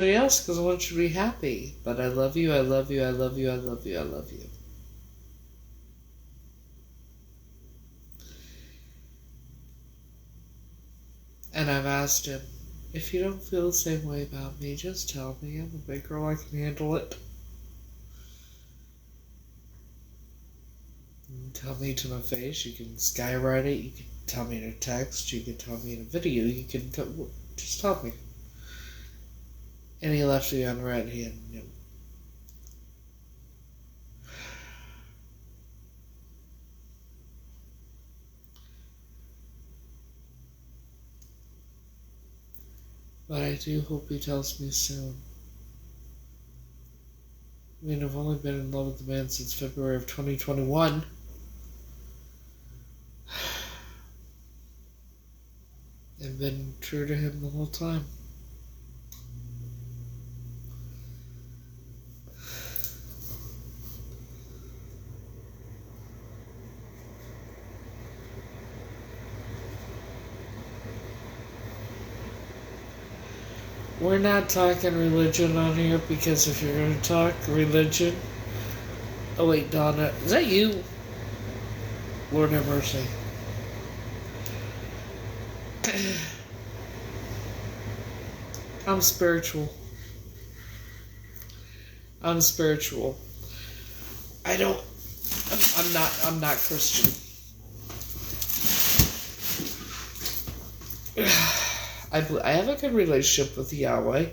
else because I want you to be happy. But I love you, I love you, I love you, I love you, I love you. And I've asked him, if you don't feel the same way about me, just tell me. I'm a big girl, I can handle it. You can tell me to my face, you can skywrite it, you can tell me in a text, you can tell me in a video, you can just tell me. And he left me on red hand. But I do hope he tells me soon. I mean, I've only been in love with the man since February of 2021. And been true to him the whole time. We're not talking religion on here because if you're going to talk religion... Oh wait, Donna, is that you? Lord have mercy. I'm spiritual. I'm spiritual. I'm not Christian. I have a good relationship with Yahweh,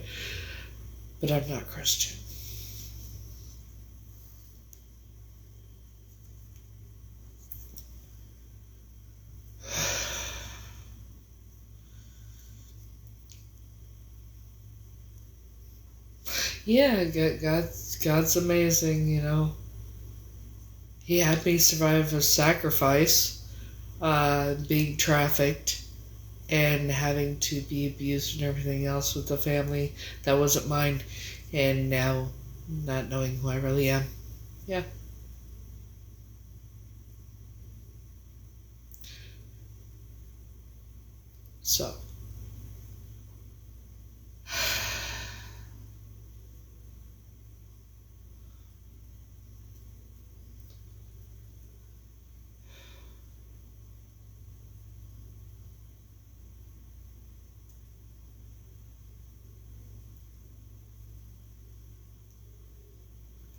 but I'm not Christian. Yeah, God's amazing, you know. He had me survive a sacrifice, being trafficked, and having to be abused and everything else with a family that wasn't mine, and now not knowing who I really am. Yeah. So.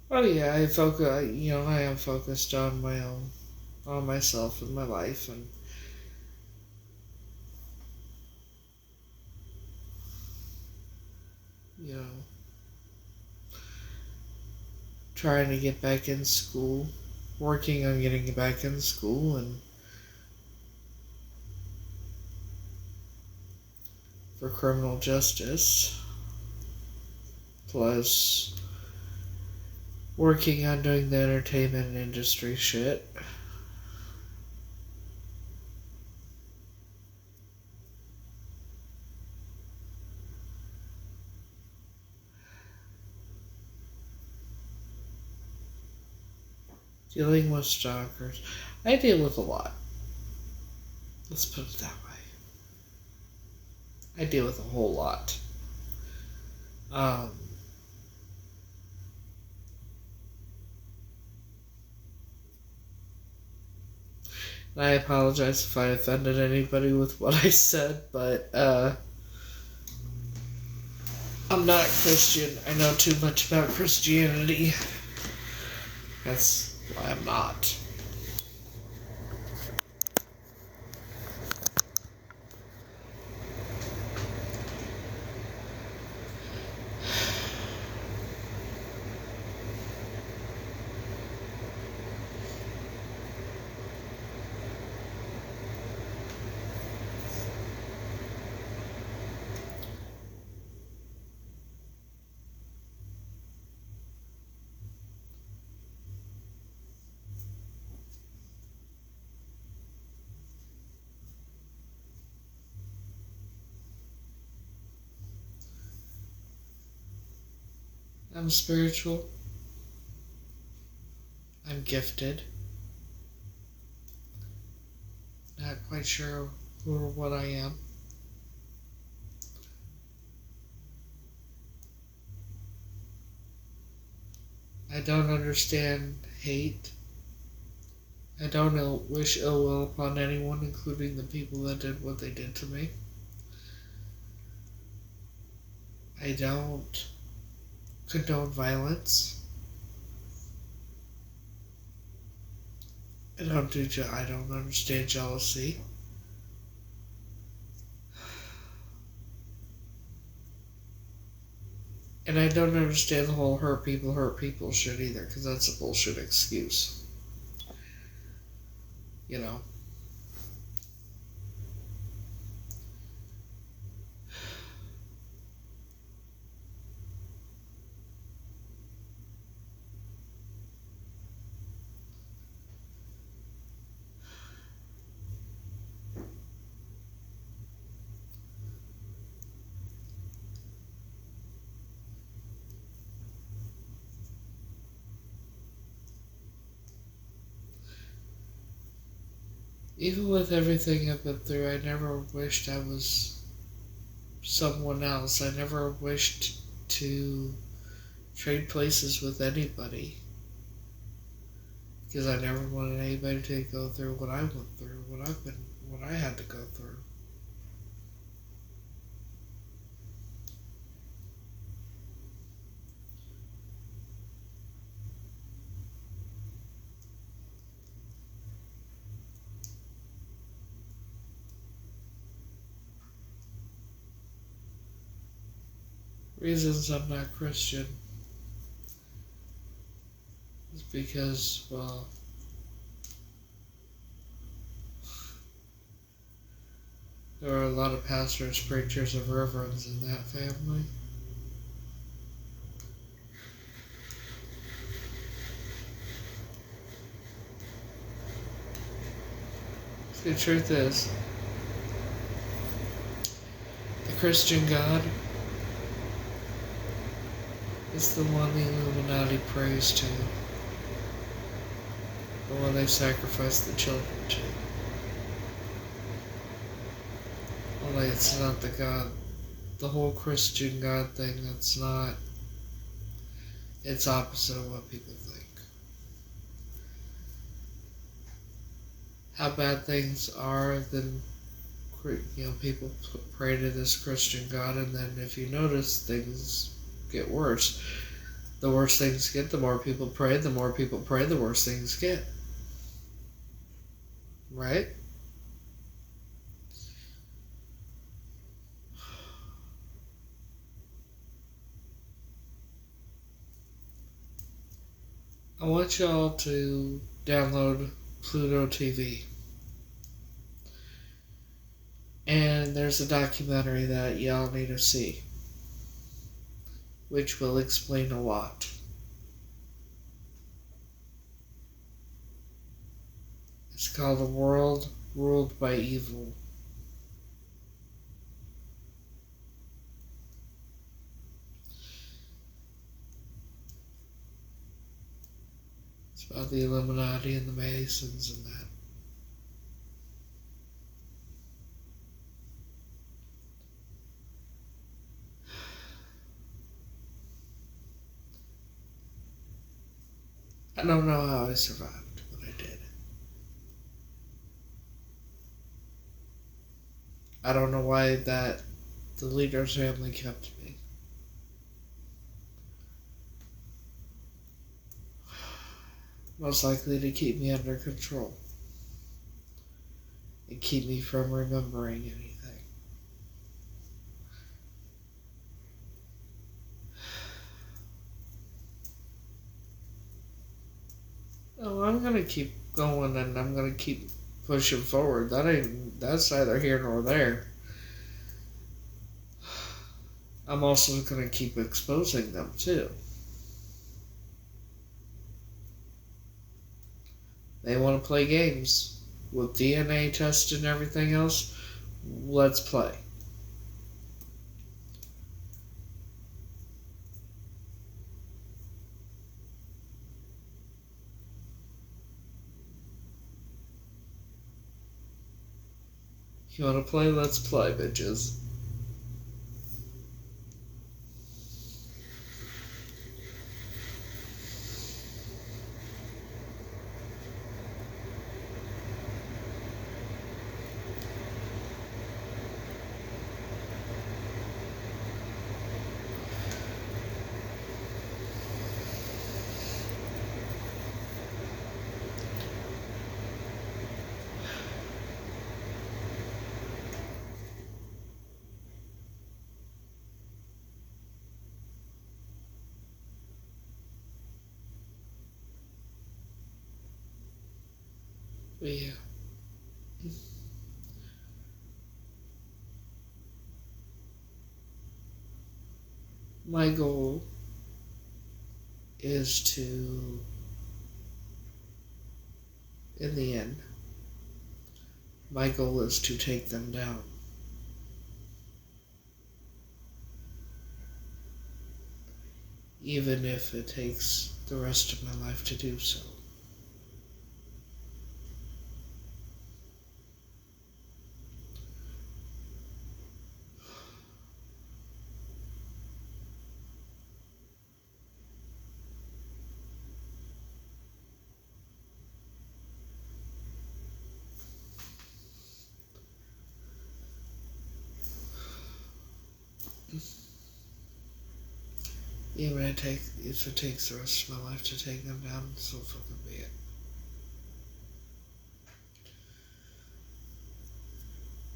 Oh yeah, I am focused on on myself and my life, and trying to get back in school, working on getting back in school, and for criminal justice, plus working on doing the entertainment industry shit. Dealing with stalkers. I deal with a lot. Let's put it that way. I deal with a whole lot. And I apologize if I offended anybody with what I said, but I'm not Christian. I know too much about Christianity. That's why I'm not. I'm spiritual. I'm gifted. Not quite sure who or what I am. I don't understand hate. I don't wish ill will upon anyone, including the people that did what they did to me. I don't condone violence. I don't understand jealousy. And I don't understand the whole hurt people shit either, because that's a bullshit excuse. You know? Even with everything I've been through, I never wished I was someone else. I never wished to trade places with anybody. Because I never wanted anybody to go through what I went through, what I had to go through. Reasons I'm not Christian is because, well, there are a lot of pastors, preachers, and reverends in that family. The truth is, the Christian God is the one the Illuminati prays to, the one they sacrifice the children to. Only it's not the God, the whole Christian God thing, it's opposite of what people think. How bad things are, then, people pray to this Christian God, and then if you notice, things get worse. The worse things get, the more people pray, the more people pray, the worse things get. Right? I want y'all to download Pluto TV. And there's a documentary that y'all need to see, which will explain a lot. It's called A World Ruled by Evil. It's about the Illuminati and the Masons and that. I don't know how I survived, but I did. I don't know why the leader's family kept me. Most likely to keep me under control and keep me from remembering anything. Oh, I'm gonna keep going and I'm gonna keep pushing forward. That's neither here nor there. I'm also gonna keep exposing them too. They want to play games with DNA tests and everything else. Let's play. You want to play? Let's play, bitches. But yeah. My goal is to, in the end, my goal is to take them down. Even if it takes the rest of my life to do so. Even if it takes the rest of my life to take them down, so fucking be it.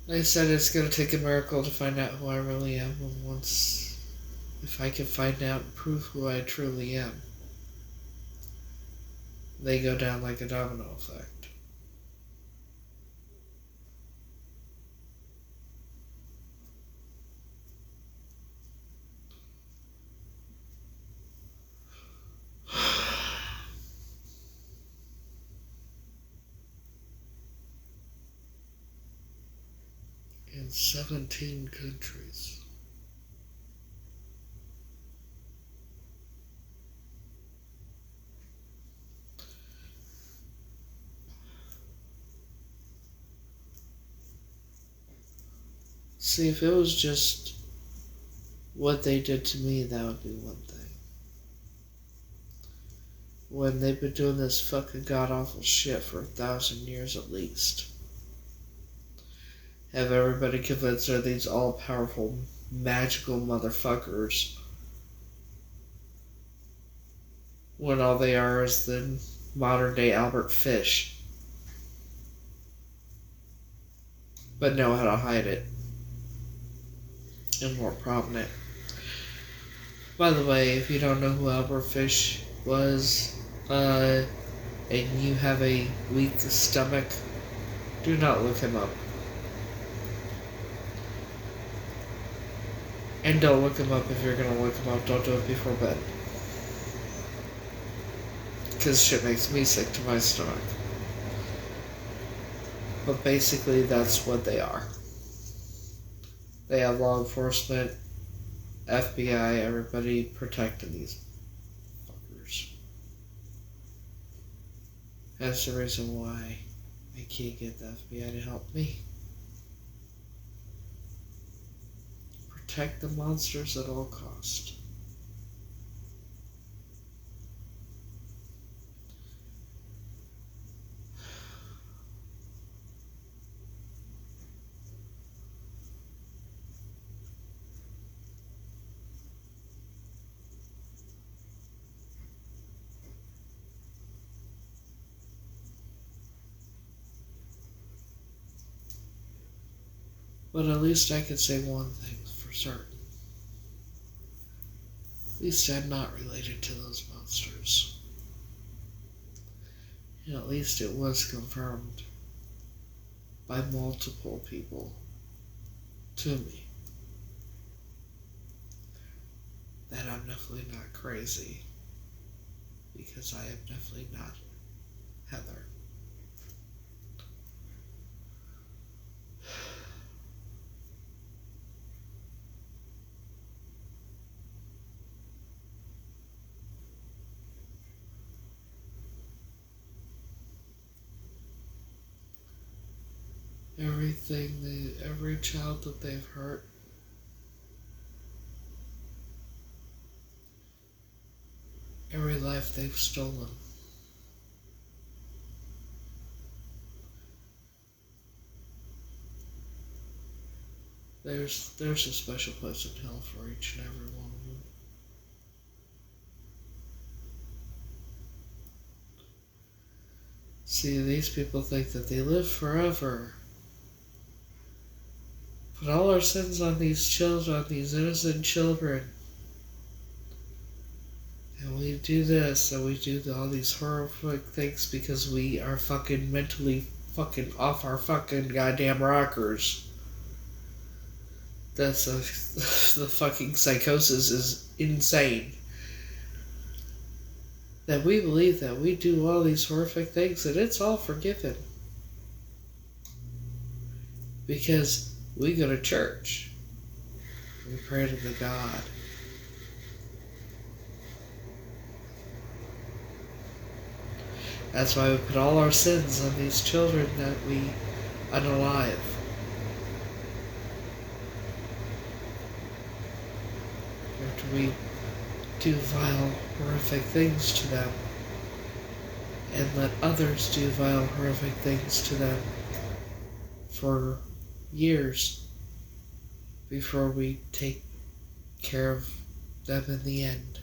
Like I said, it's gonna take a miracle to find out who I really am, and if I can find out and prove who I truly am, they go down like a domino effect. In 17 countries. See, if it was just what they did to me, that would be one thing. When they've been doing this fucking god-awful shit for 1,000 years at least. Have everybody convinced they're these all-powerful, magical motherfuckers, when all they are is the modern-day Albert Fish, but know how to hide it, and more prominent. By the way, if you don't know who Albert Fish was, and you have a weak stomach, do not look him up. And don't look him up if you're gonna look him up. Don't do it before bed. Because shit makes me sick to my stomach. But basically, that's what they are. They have law enforcement, FBI, everybody protecting these fuckers. That's the reason why I can't get the FBI to help me. Protect the monsters at all costs. But at least I can say one thing for certain. At least I'm not related to those monsters. And at least it was confirmed by multiple people to me that I'm definitely not crazy, because I am definitely not Heather. Every child that they've hurt, every life they've stolen, there's a special place in hell for each and every one of them. See, these people think that they live forever. Put all our sins on these children, on these innocent children. And we do this and we do all these horrific things because we are fucking mentally fucking off our fucking goddamn rockers. That's the fucking psychosis is insane. That we believe that we do all these horrific things and it's all forgiven. Because we go to church. We pray to the God. That's why we put all our sins on these children that we unalive. After we do vile, horrific things to them, and let others do vile, horrific things to them for years before we take care of them in the end.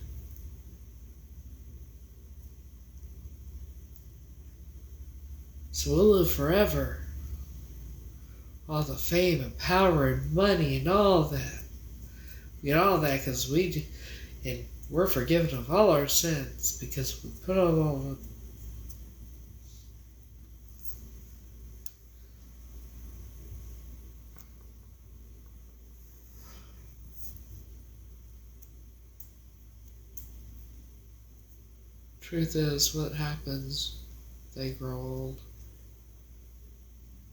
So we'll live forever. All the fame and power and money and all that. We get all that because we do, and we're forgiven of all our sins because we put on all of them. Truth is, what happens, they grow old.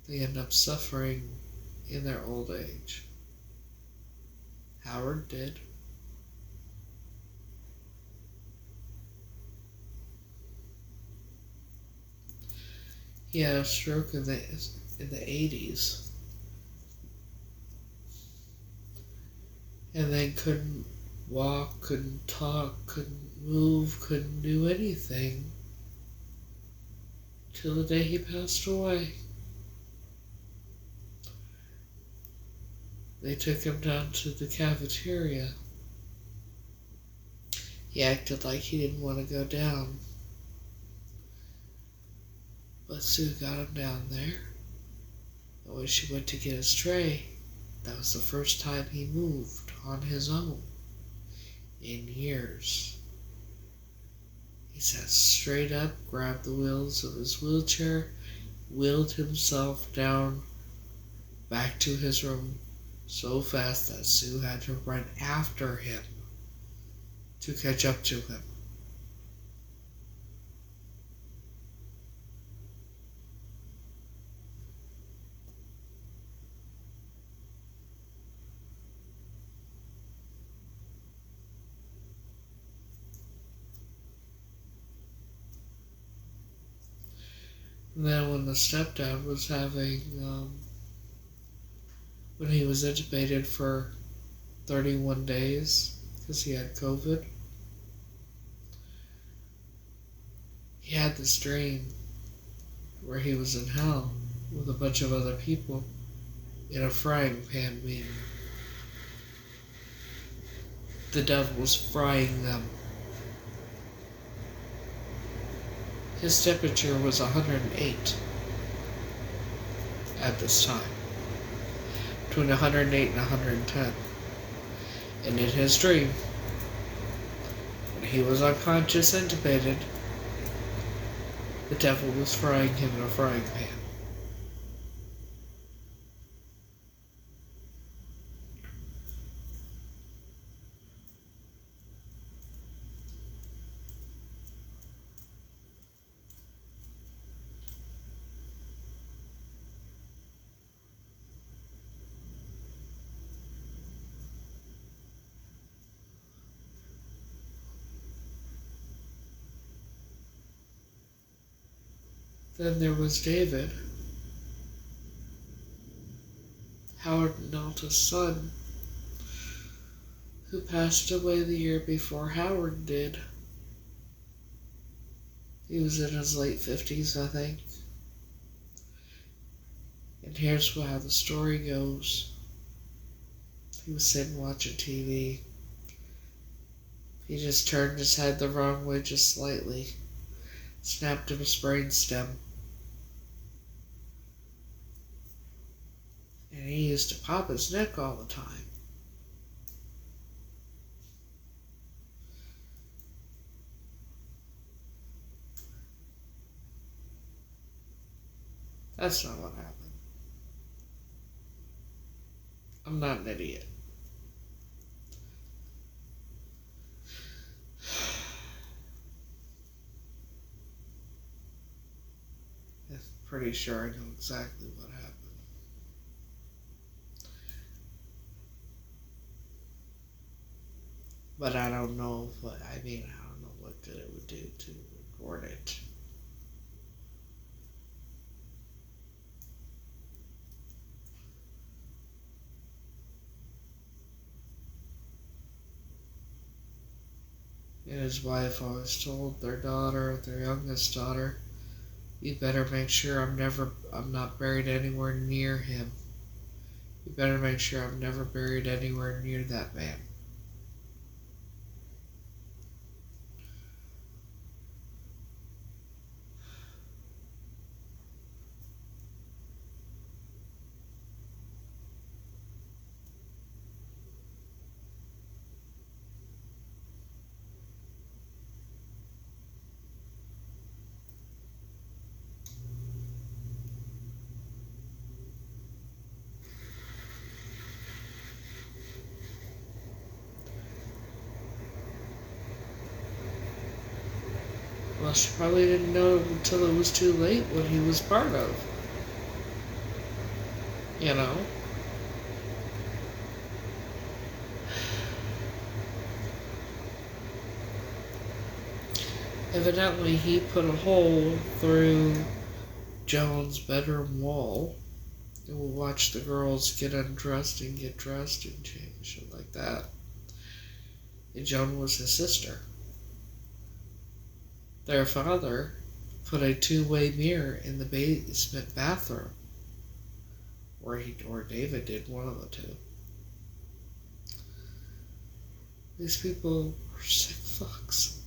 They end up suffering in their old age. Howard did. He had a stroke in the 80s. And then couldn't walk, couldn't talk, couldn't move, couldn't do anything. Till the day he passed away. They took him down to the cafeteria. He acted like he didn't want to go down. But Sue got him down there. And when she went to get his tray, that was the first time he moved on his own in years. He sat straight up, grabbed the wheels of his wheelchair, wheeled himself down back to his room so fast that Sue had to run after him to catch up to him. And then when the stepdad was having, when he was intubated for 31 days because he had COVID, he had this dream where he was in hell with a bunch of other people in a frying pan meeting. The devil was frying them. His temperature was 108 at this time, between 108 and 110. And in his dream, when he was unconscious, intubated, the devil was frying him in a frying pan. Then there was David, Howard and Alta's son, who passed away the year before Howard did. He was in his late 50s, I think. And here's how the story goes. He was sitting watching TV. He just turned his head the wrong way just slightly. Snapped him his brainstem. And he used to pop his neck all the time. That's not what happened. I'm not an idiot. I'm pretty sure I know exactly what happened. But I don't know what, I don't know what good it would do to record it. And his wife always told their youngest daughter, you better make sure I'm not buried anywhere near him. You better make sure I'm never buried anywhere near that man. Well, she probably didn't know until it was too late what he was part of. You know? Evidently, he put a hole through Joan's bedroom wall and would watch the girls get undressed and get dressed and change, shit like that. And Joan was his sister. Their father put a two-way mirror in the basement bathroom, or David did, one of the two. These people are sick fucks.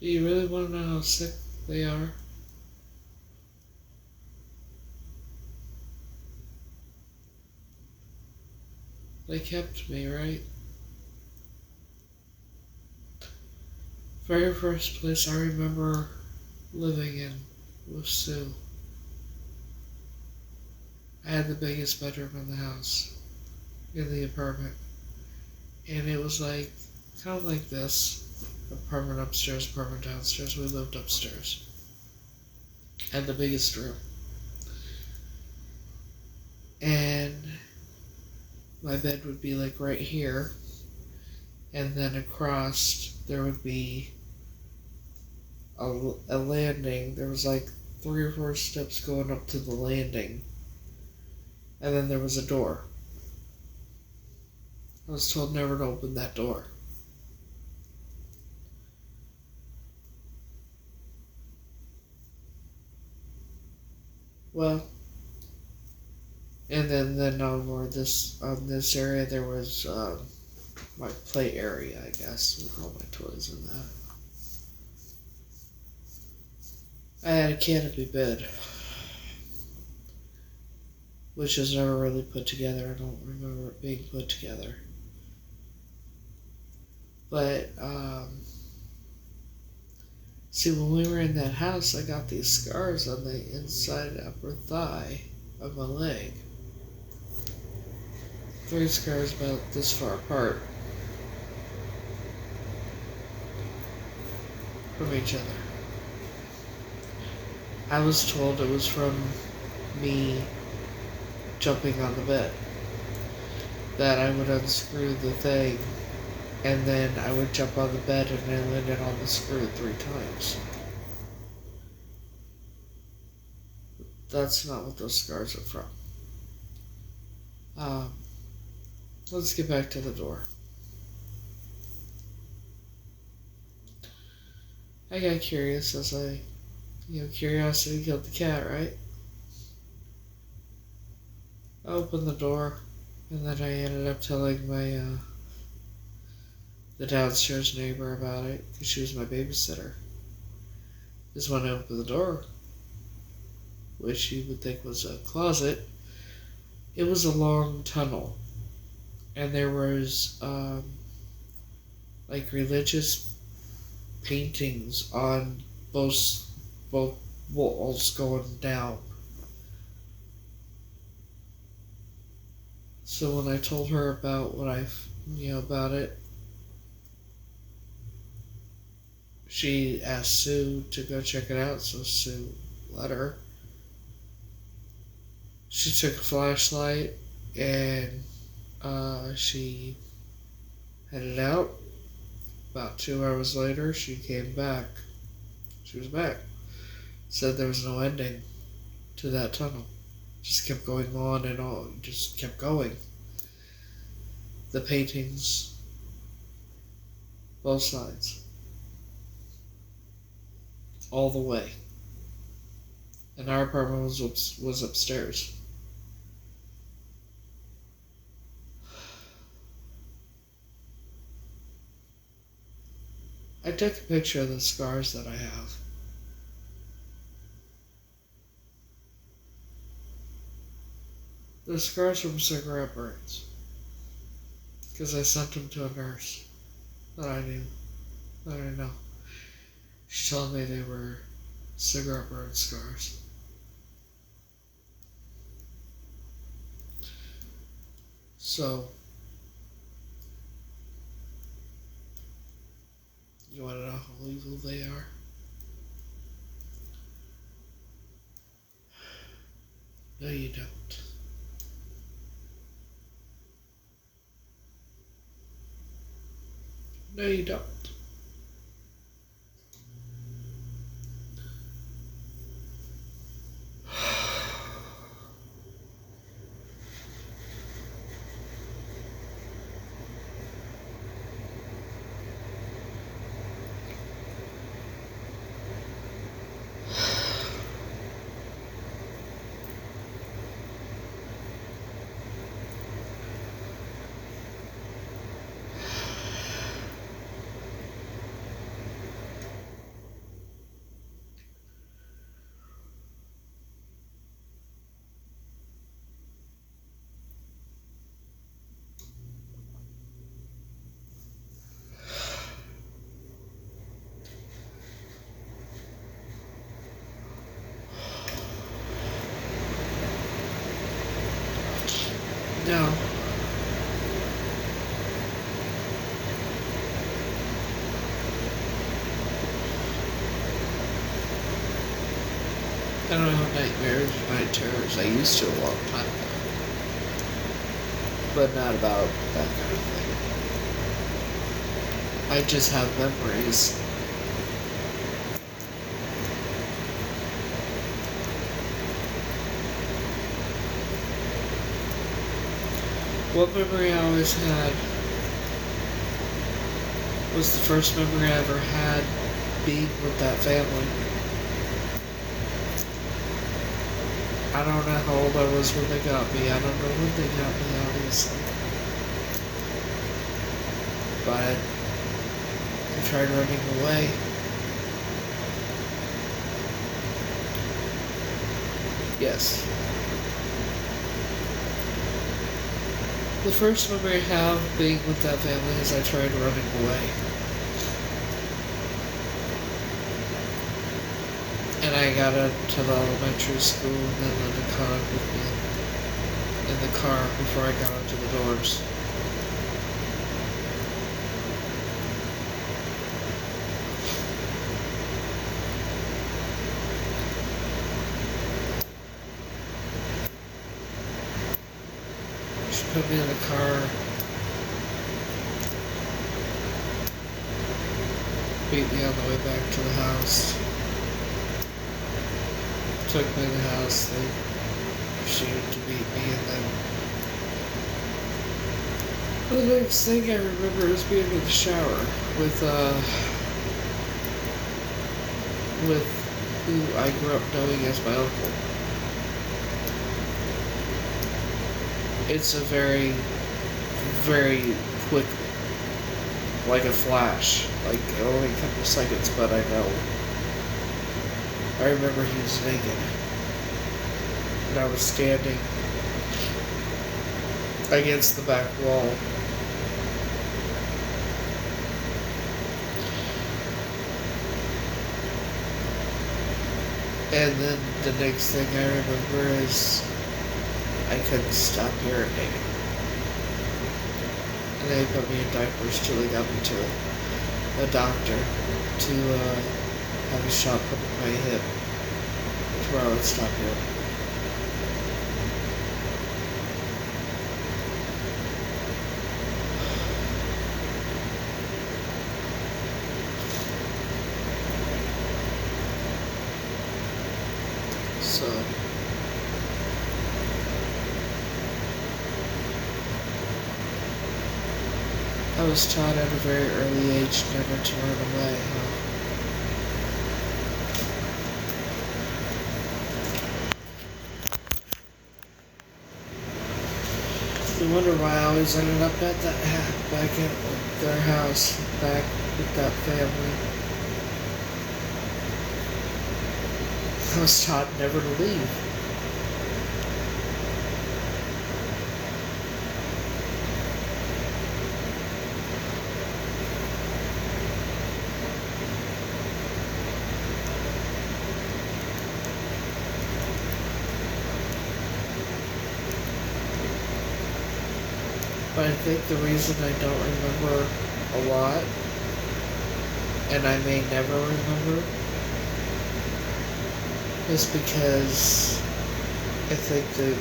Do you really want to know how sick they are? They kept me, right? Very first place I remember living in was Sue. I had the biggest bedroom in the house, in the apartment. And it was like, kind of like this. Apartment upstairs, apartment downstairs. We lived upstairs. Had the biggest room. And my bed would be like right here. And then across there would be a landing. There was like 3 or 4 steps going up to the landing. And then there was a door. I was told never to open that door. Well, and then on this area there was my play area, I guess, with all my toys in that. I had a canopy bed, which was never really put together. I don't remember it being put together. But, see, when we were in that house, I got these scars on the inside upper thigh of my leg. 3 scars about this far apart from each other. I was told it was from me jumping on the bed. That I would unscrew the thing, and then I would jump on the bed and I landed on the screw 3 times. That's not what those scars are from. Let's get back to the door. I got curious as I curiosity killed the cat, right? I opened the door, and then I ended up telling the downstairs neighbor about it, because she was my babysitter. Just when I opened the door, which you would think was a closet, it was a long tunnel. And there was, religious paintings on both walls going down. So when I told her about about it, she asked Sue to go check it out, so Sue let her. She took a flashlight and she headed out. About 2 hours later, she came back. She was back. Said there was no ending to that tunnel. Just kept going on and on. Just kept going. The paintings, both sides. All the way. And our apartment was upstairs. I took a picture of the scars that I have. The scars from cigarette burns. Because I sent them to a nurse that I knew. That I know. She told me they were cigarette burn scars. So, you want to know how evil they are? No, you don't. No, you don't. No. I don't have nightmares or night terrors. I used to a long time ago. But not about that kind of thing. I just have memories. What memory I always had was the first memory I ever had being with that family. I don't know how old I was when they got me. I don't know when they got me, obviously. But I tried running away. Yes. The first memory I have being with that family is I tried running away. And I got into the elementary school and then Linda caught up with me in the car before I got into the doors. She put me in the car, beat me on the way back to the house. Took me to the house, they proceeded to beat me, and then the next thing I remember is being in the shower with who I grew up knowing as my uncle. It's a very, very quick, like a flash, like only a couple seconds, but I know. I remember he was naked, and I was standing against the back wall. And then the next thing I remember is I couldn't stop urinating. And they put me in diapers till they got me to a doctor to have a shot put in my hip to where I would stop urinating. So I was taught at a very early age never to run away, huh? You wonder why I always ended up at that back at their house, back with that family. I was taught never to leave. But I think the reason I don't remember a lot, and I may never remember, is because I think that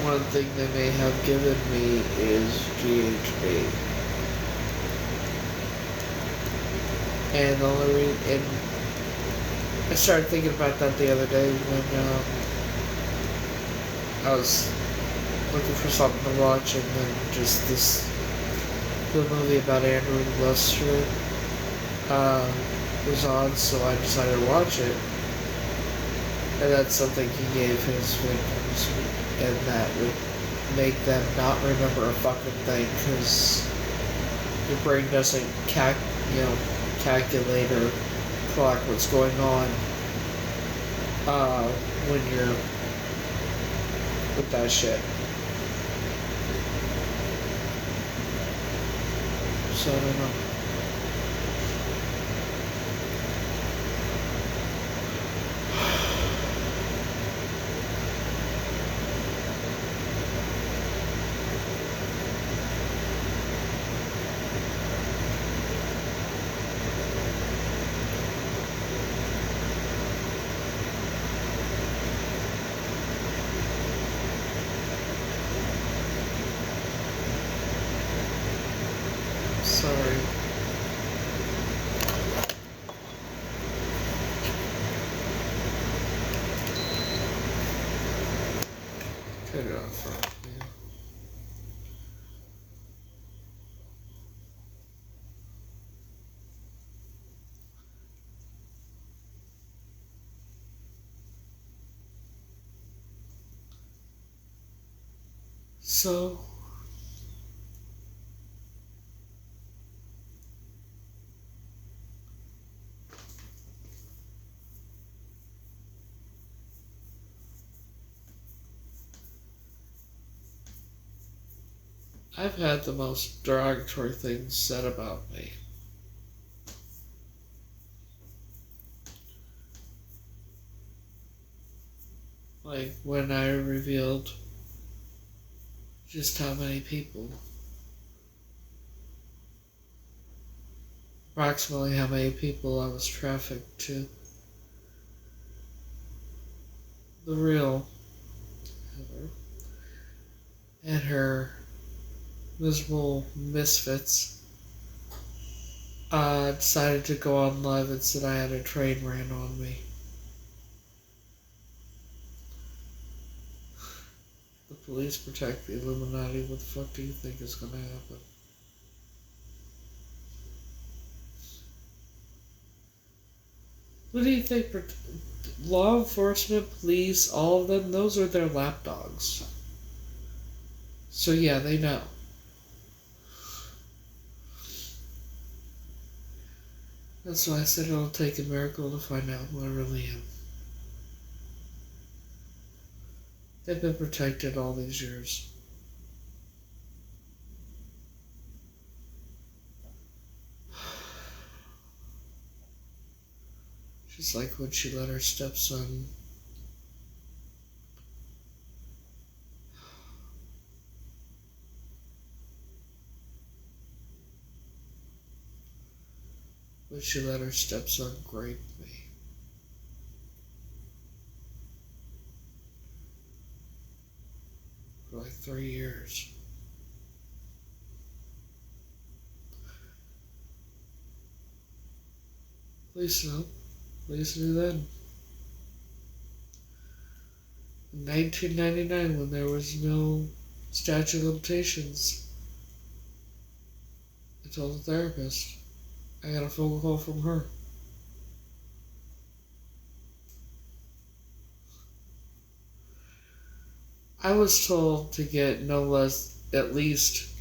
one thing they may have given me is GHB. And the only reason, and I started thinking about that the other day when I was looking for something to watch, and then just the movie about Andrew Lester was on, so I decided to watch it. And that's something he gave his victims, and that would make them not remember a fucking thing, because your brain doesn't calculate or clock what's going on when you're with that shit. So I don't know. Sorry. Cut it off for you. So I've had the most derogatory things said about me. Like when I revealed just how many people, approximately how many people I was trafficked to. The real Heather and her miserable misfits decided to go on live and said I had a train ran on me. The police protect the Illuminati. What the fuck do you think is gonna happen? What do you think? Law enforcement, police, all of them, those are their lapdogs. So yeah, they know. That's why I said it'll take a miracle to find out who I really am. They've been protected all these years. Just like when she let her stepson grape me. For like 3 years. Police know. Police knew then. In 1999, when there was no statute of limitations, I told the therapist. I got a phone call from her. I was told to get no less, at least,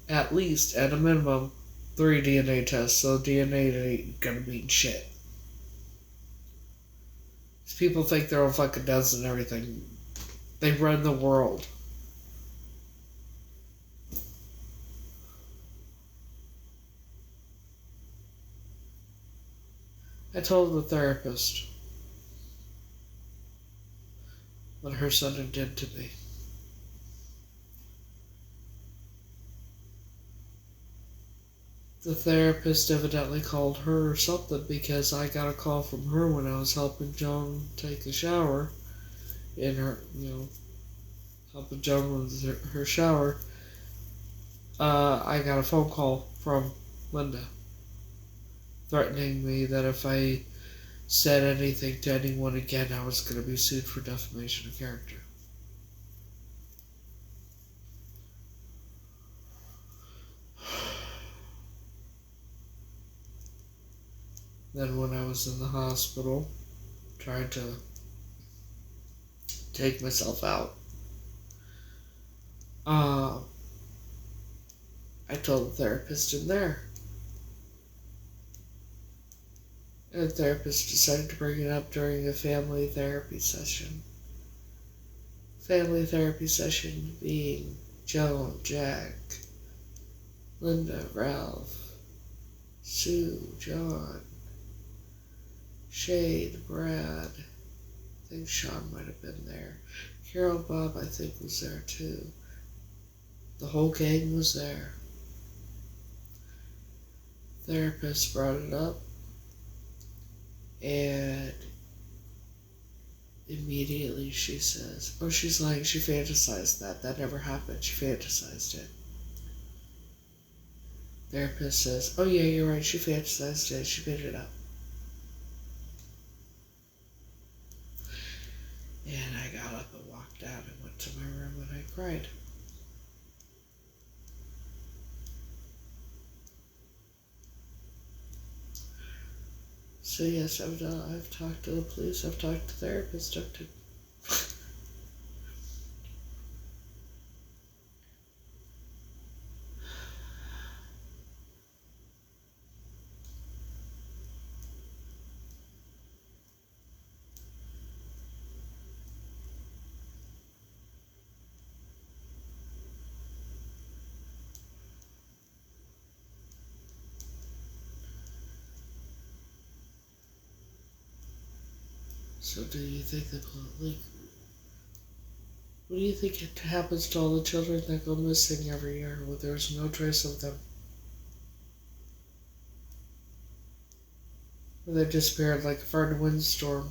at a minimum, 3 DNA tests, so DNA ain't gonna mean shit. People think they're all fucking nuts and everything. They run the world. I told the therapist what her son did to me. The therapist evidently called her or something because I got a call from her when I was helping Joan take a shower in her, helping Joan with her shower. I got a phone call from Linda threatening me that if I said anything to anyone again, I was going to be sued for defamation of character. Then when I was in the hospital, trying to take myself out, I told the therapist in there. And the therapist decided to bring it up during a family therapy session. Family therapy session being Joan, Jack, Linda, Ralph, Sue, John, Shade, Brad. I think Sean might have been there. Carol Bob, I think, was there too. The whole gang was there. Therapist brought it up, and immediately she says, oh, she's lying, she fantasized that. That never happened. She fantasized it. Therapist says, oh yeah, you're right, she fantasized it. She made it up. And I got up and walked out and went to my room and I cried. So yes, I've talked to the police, I've talked to therapists, I've talked to... So do you think that, what do you think happens to all the children that go missing every year where there's no trace of them? Or they disappeared like a frightened windstorm?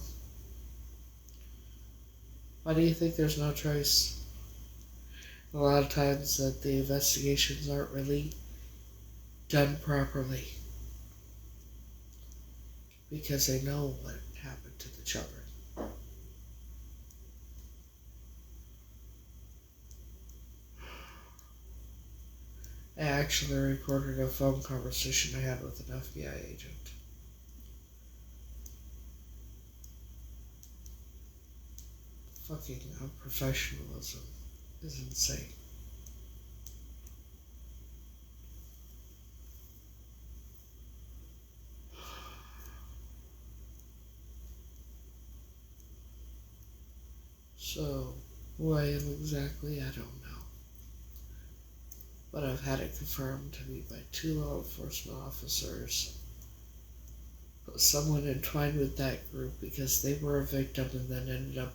Why do you think there's no trace? A lot of times that the investigations aren't really done properly because they know what happened to the children. I actually recorded a phone conversation I had with an FBI agent. fucking unprofessionalism is insane. So, who I am exactly, I don't know. But I've had it confirmed to me by 2 law enforcement officers. Someone entwined with that group because they were a victim and then ended up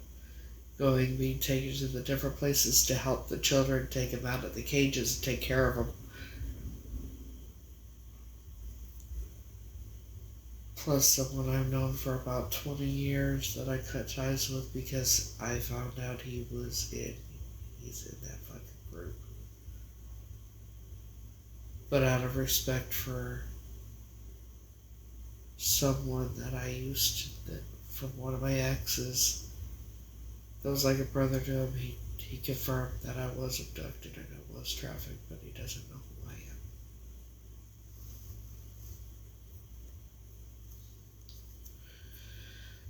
being taken to the different places to help the children, take them out of the cages and take care of them. Plus someone I've known for about 20 years that I cut ties with because I found out he's in that fucking group. But out of respect for someone that I used to, from one of my exes, that was like a brother to him, he confirmed that I was abducted and I was trafficked, but he doesn't know who I am.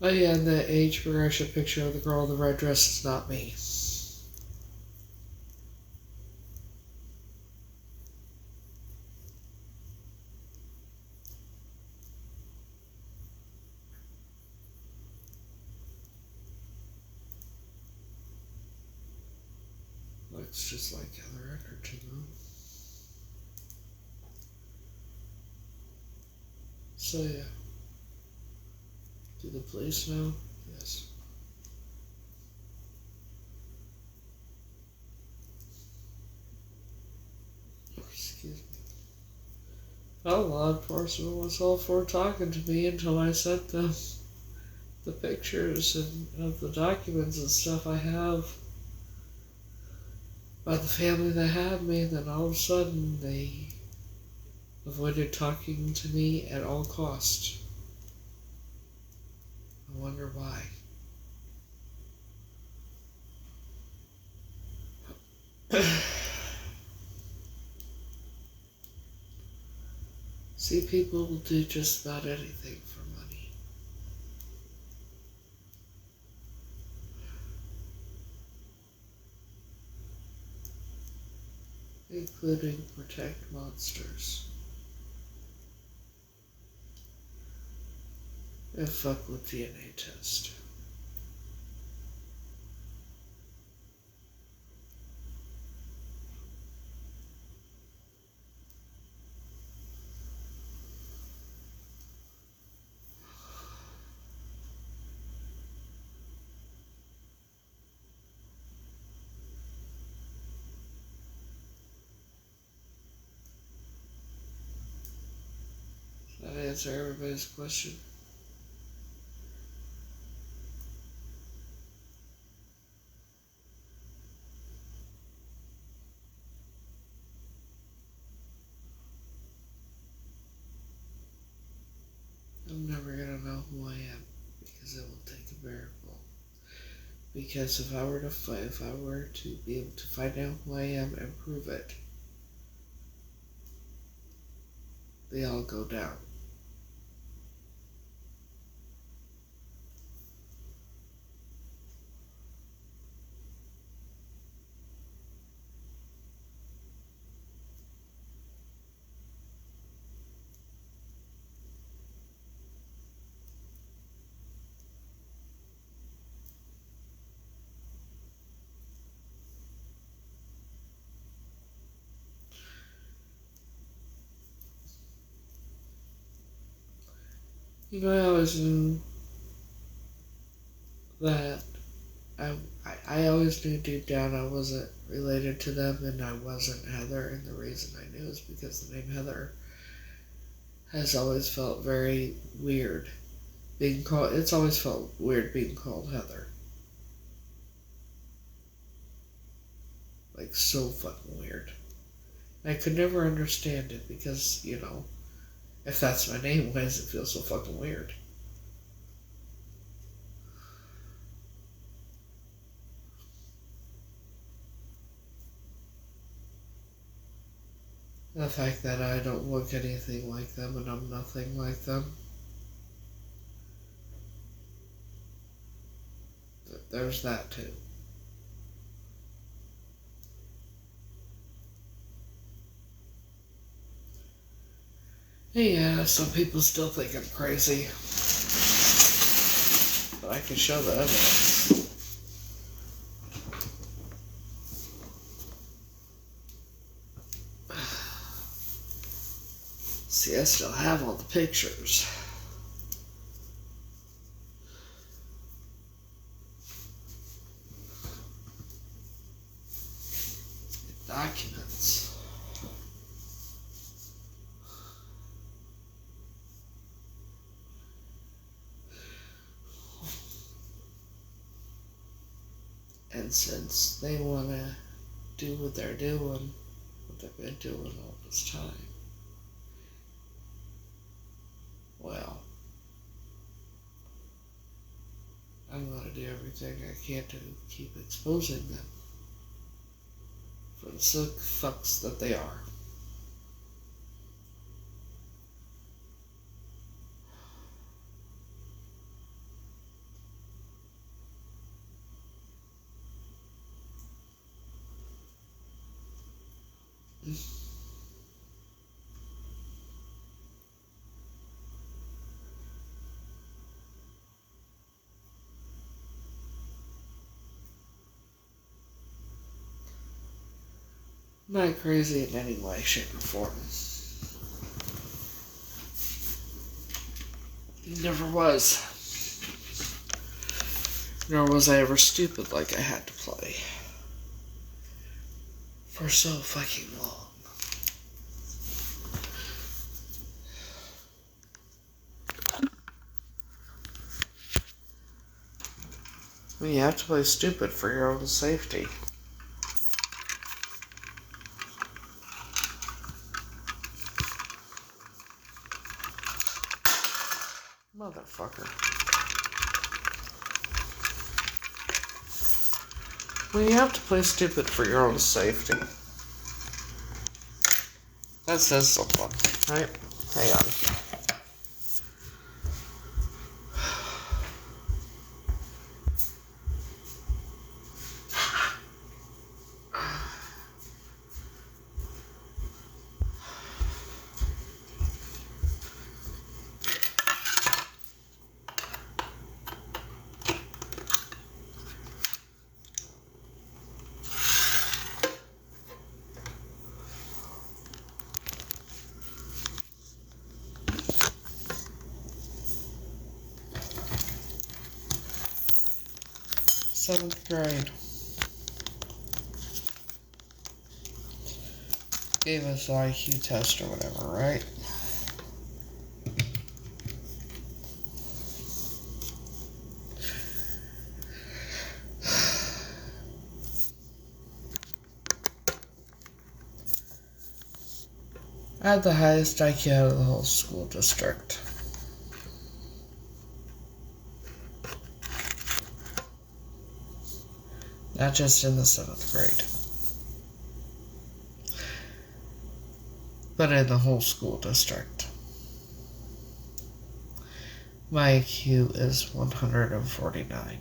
Oh yeah, and the age progression picture of the girl in the red dress is not me. Looks just like Heather Edgerton, though. So yeah. Do the police know? Yes. Excuse me. Well, law enforcement was all for talking to me until I sent them the pictures and of the documents and stuff I have about the family that had me, and then all of a sudden they avoided talking to me at all costs. I wonder why. See, people will do just about anything for money. Including protect monsters. And fuck with DNA test. Does that answer everybody's question? I'm never gonna know who I am because it will take a miracle. Because if I were to be able to find out who I am and prove it, they all go down. You know, I always knew that I always knew deep down I wasn't related to them and I wasn't Heather, and the reason I knew is because the name Heather has always felt very weird. It's always felt weird being called Heather. Like, so fucking weird. I could never understand it because, you know, if that's my name, why does it feel so fucking weird? The fact that I don't look anything like them and I'm nothing like them. there's that too. Yeah, some people still think I'm crazy. But I can show the evidence. See, I still have all the pictures. Documents. And since they want to do what they're doing, what they've been doing all this time, well, I'm going to do everything I can to keep exposing them for the sick fucks that they are. Not crazy in any way, shape, or form. Never was. Nor was I ever stupid like I had to play. For so fucking long. I mean, you have to play stupid for your own safety. Motherfucker. Well, you have to play stupid for your own safety. That says something, right? Hang on. Seventh grade. Gave us an IQ test or whatever, right? I had the highest IQ out of the whole school district. Not just in the 7th grade, but in the whole school district. My IQ is 149.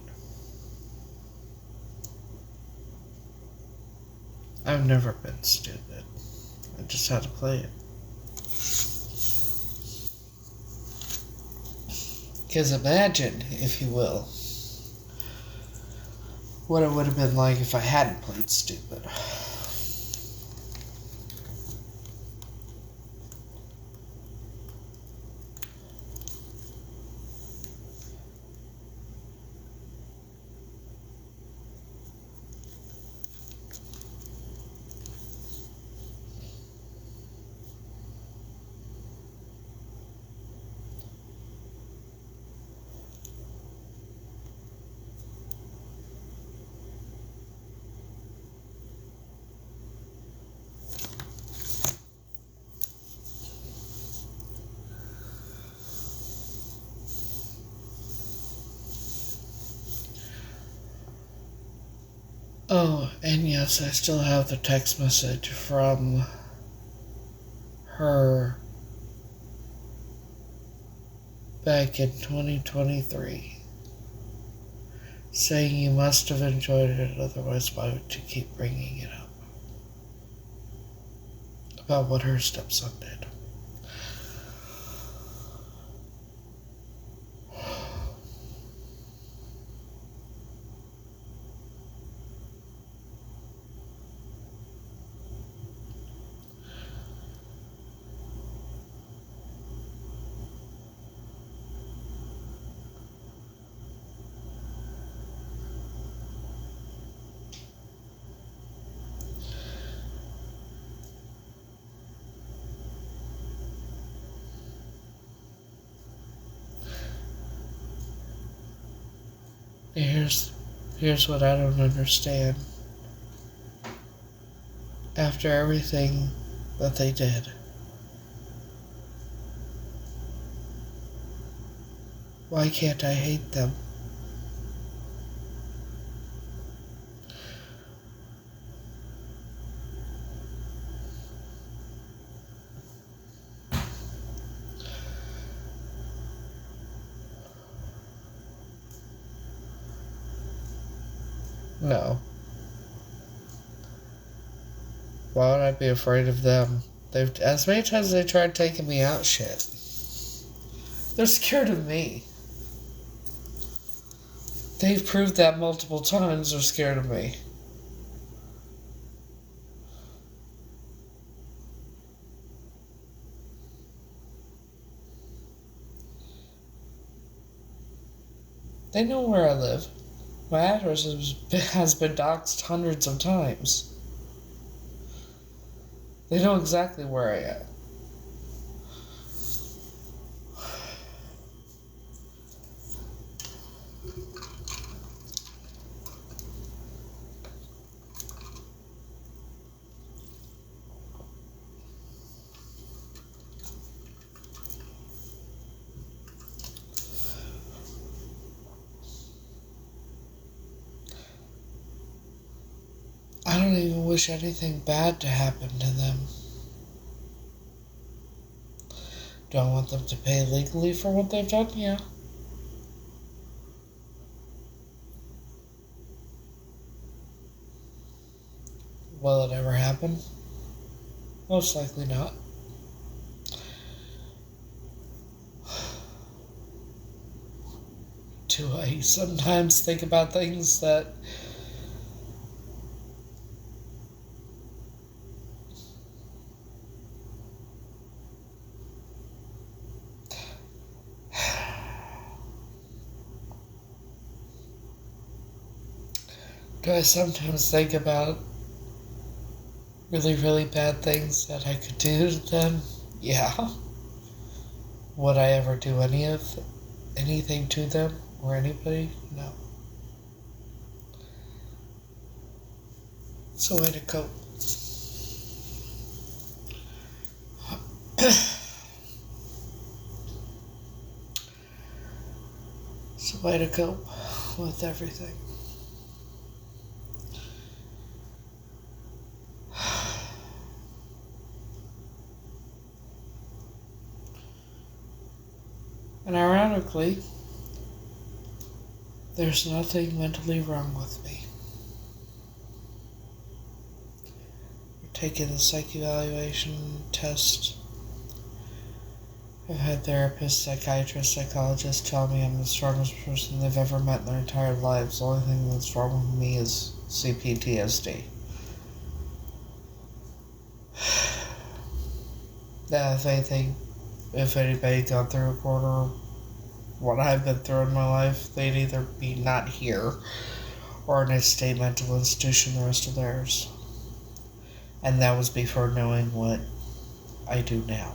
I've never been stupid. I just had to play it. Because imagine, if you will, what it would have been like if I hadn't played stupid. Oh, and yes, I still have the text message from her back in 2023. saying you must have enjoyed it, otherwise why would you keep bringing it up? About what her stepson did. Here's what I don't understand. After everything that they did, why can't I hate them? No. Why would I be afraid of them? They've, as many times as they tried taking me out, shit. They're scared of me. They've proved that multiple times. They're scared of me. They know where I live. My address has been doxed hundreds of times. They know exactly where I am. I don't even wish anything bad to happen to them. Do I want them to pay legally for what they've done? Yeah. Will it ever happen? Most likely not. Do I sometimes think about things that do I sometimes think about really, really bad things that I could do to them? Yeah. Would I ever do anything to them or anybody? No. It's a way to cope. It's a way to cope with everything. And ironically, there's nothing mentally wrong with me. I've taken the psych evaluation test. I've had therapists, psychiatrists, psychologists tell me I'm the strongest person they've ever met in their entire lives. The only thing that's wrong with me is CPTSD. Now, if anybody got through a quarter of what I've been through in my life, they'd either be not here or in a state mental institution the rest of theirs. And that was before knowing what I do now.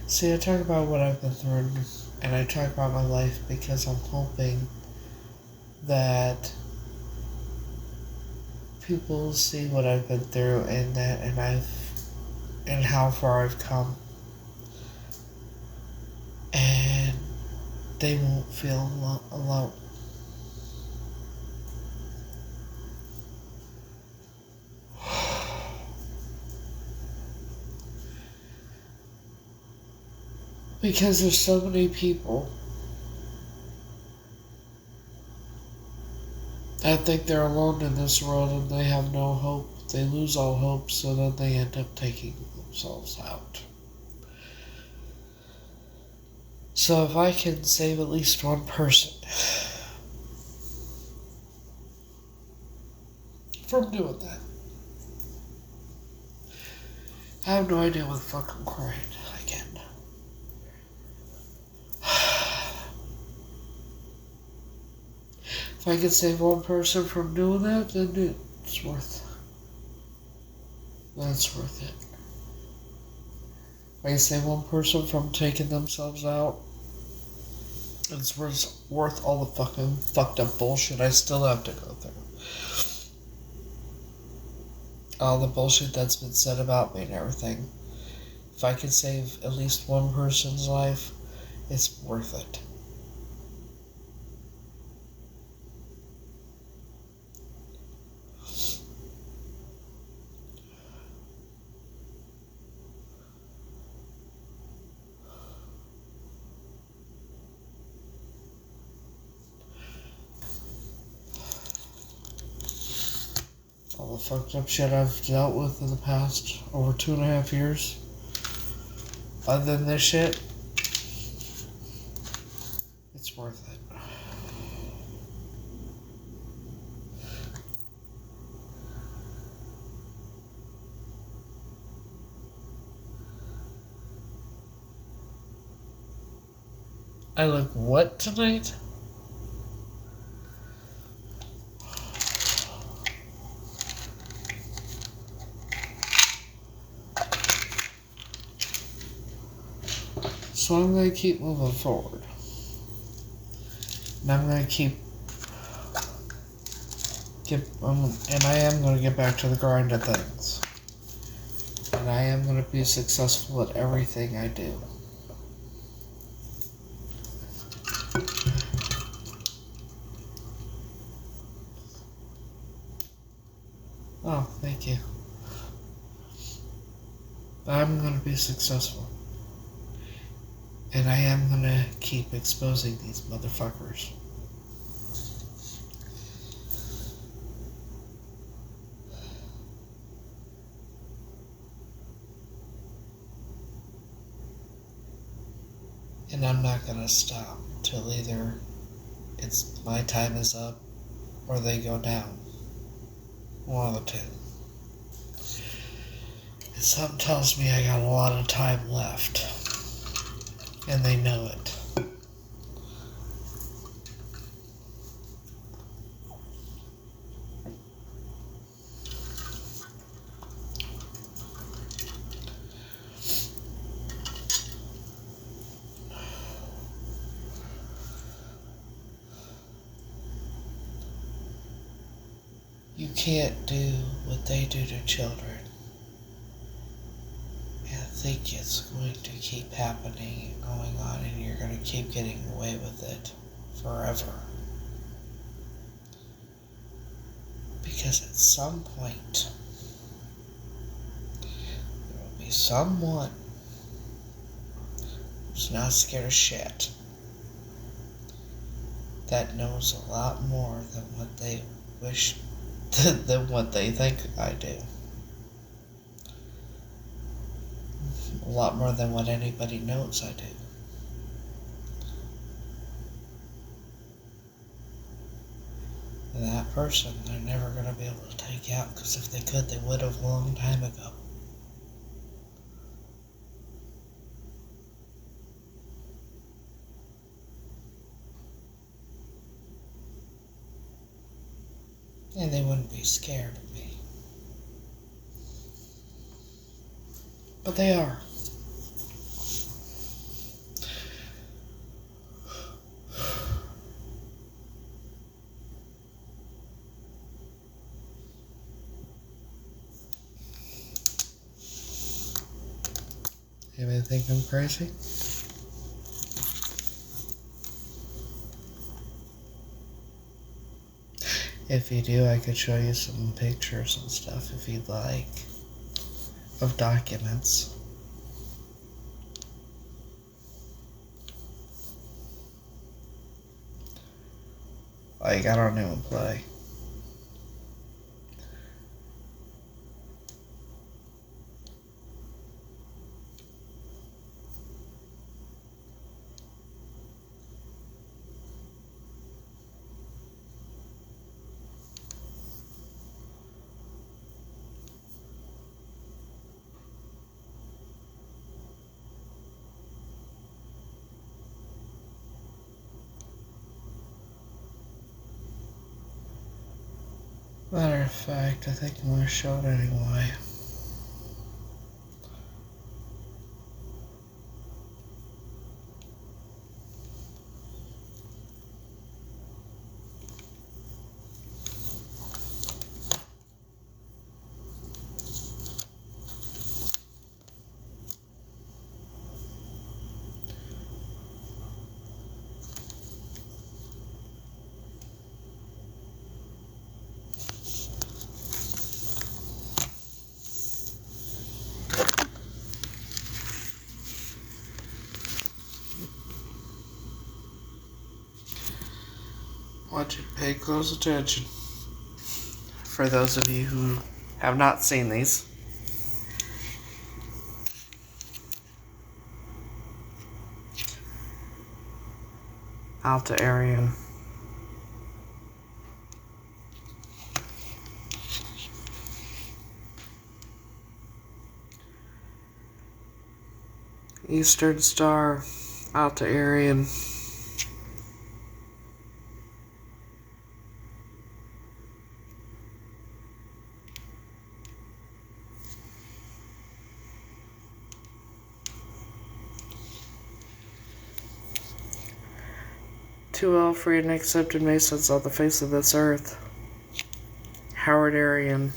See, I talk about what I've been through, and I talk about my life because I'm hoping that people see what I've been through and I've and how far I've come. And they won't feel alone. Because there's so many people that think they're alone in this world and they have no hope. They lose all hope, so then they end up taking themselves out. So if I can save at least one person from doing that, I have no idea what the fuck I'm crying again. If I can save one person from doing that, then it's worth it. That's worth it. If I can save one person from taking themselves out, it's worth all the fucking fucked up bullshit I still have to go through. All the bullshit that's been said about me and everything. If I can save at least one person's life, it's worth it. All the fucked up shit I've dealt with in the past over 2.5 years. Other than this shit, it's worth it. I look what tonight? So I'm going to keep moving forward. And I'm going to and I am going to get back to the grind of things. And I am going to be successful at everything I do. Oh, thank you. I'm going to be successful. And I am going to keep exposing these motherfuckers. And I'm not going to stop till either my time is up or they go down. One of the two. And something tells me I got a lot of time left. And they know it. You can't do what they do to children and think it's going to keep happening and going on and you're going to keep getting away with it forever. Because at some point, there will be someone who's not scared of shit that knows a lot more than what they wish than what they think I do. A lot more than what anybody knows I do. And that person, they're never going to be able to take out, because if they could, they would have a long time ago. And they wouldn't be scared of me. But they are. You may think I'm crazy? If you do, I could show you some pictures and stuff if you'd like, of documents. Like, I don't even play. Matter of fact, I think I'm going to show it anyway. I want you to pay close attention. For those of you who have not seen these. Alta Aryan. Eastern Star, Alta Aryan. Two all free and accepted Masons on the face of this earth. Howard Aryan.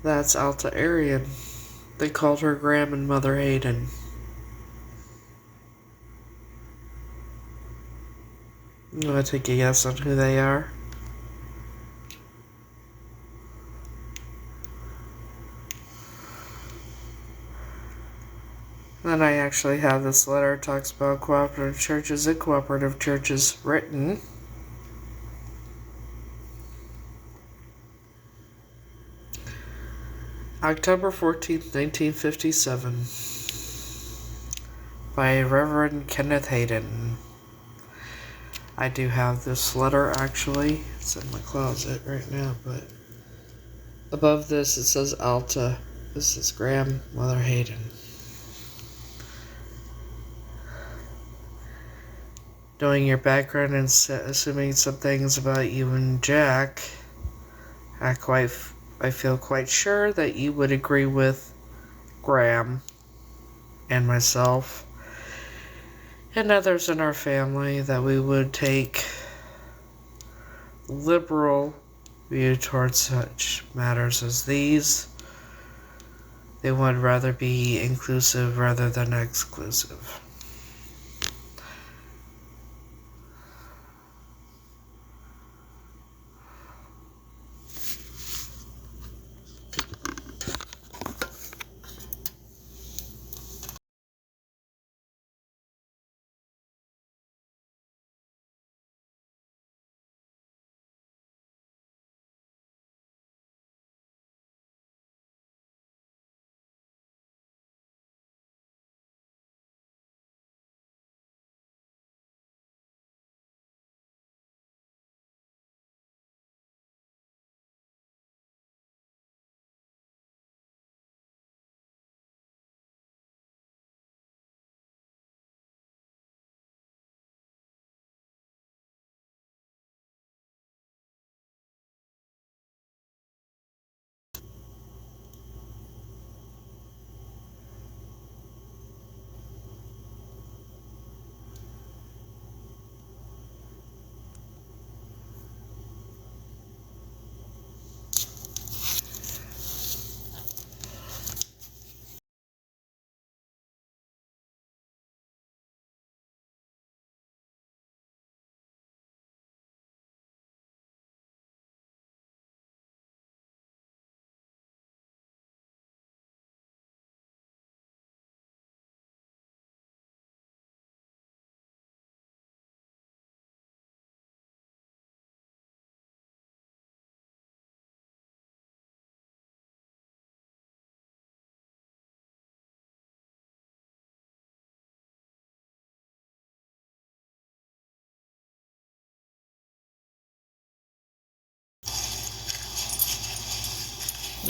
That's Alta Aryan. They called her Graham and Mother Hayden. You want to take a guess on who they are? Then I actually have this letter. It talks about cooperative churches and cooperative churches written. October 14th, 1957. By Reverend Kenneth Hayden. I do have this letter actually. It's in my closet right now, but above this it says Alta. This is Graham, Mother Hayden. Knowing your background and assuming some things about you and Jack, I feel quite sure that you would agree with Graham and myself and others in our family that we would take liberal view towards such matters as these. They would rather be inclusive rather than exclusive.